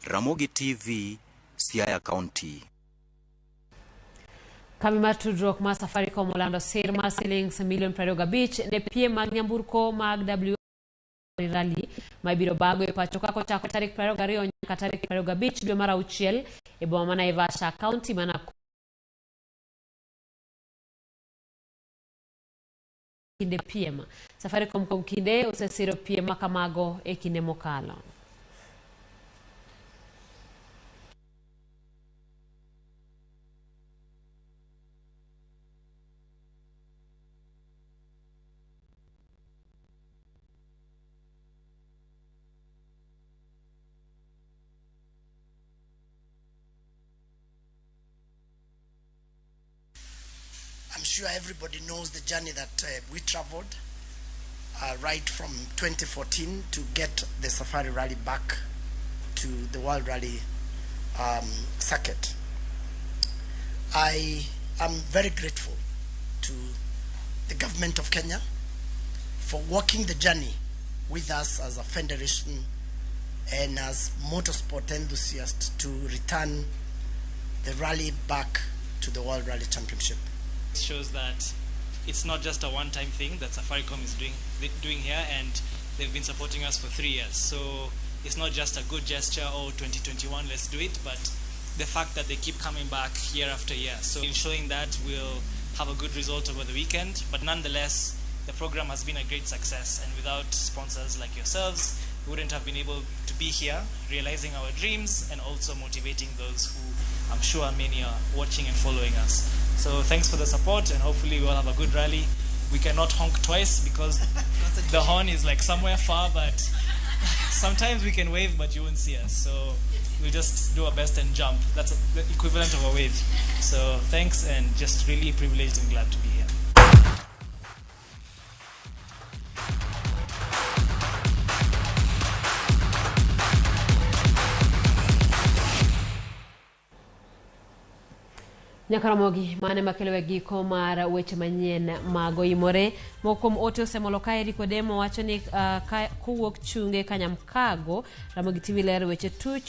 Ramogi TV, Siaya County. Kambi mar tudruok ma Safaricom olando sir mar shillings milion 25 ne piem mag nyamburko mag W rally ma ibiro bago e pacho ka kochako tarik 22 nyaka tarik 25 dwe mar auchiel e boma ma Naivasha County mana kinde piem. Safaricom kuom kinde osesiro piem ma kamago e kinde mokalo. I'm sure everybody knows the journey that we traveled right from 2014 to get the Safari Rally back to the World Rally circuit. I am very grateful to the government of Kenya for walking the journey with us as a federation and as motorsport enthusiasts to return the rally back to the World Rally Championship. It shows that it's not just a one-time thing that Safaricom is doing here, and they've been supporting us for 3 years. So it's not just a good gesture, oh 2021 let's do it, but the fact that they keep coming back year after year. So ensuring that we'll have a good result over the weekend, but nonetheless the program has been a great success, and without sponsors like yourselves we wouldn't have been able to be here realizing our dreams and also motivating those who I'm sure many are watching and following us. So thanks for the support, and hopefully we'll have a good rally. We cannot honk twice because the horn is like somewhere far, but sometimes we can wave but you won't see us. So we'll just do our best and jump. That's the equivalent of a wave. So thanks, and just really privileged and glad to be here. Ramogi mane makelo giko mar weche manyien mago imore mokom ote osemolo kae Rikodemo wacho ni kowuok chunge Kanyamkago Ramogi TV ler weche tuch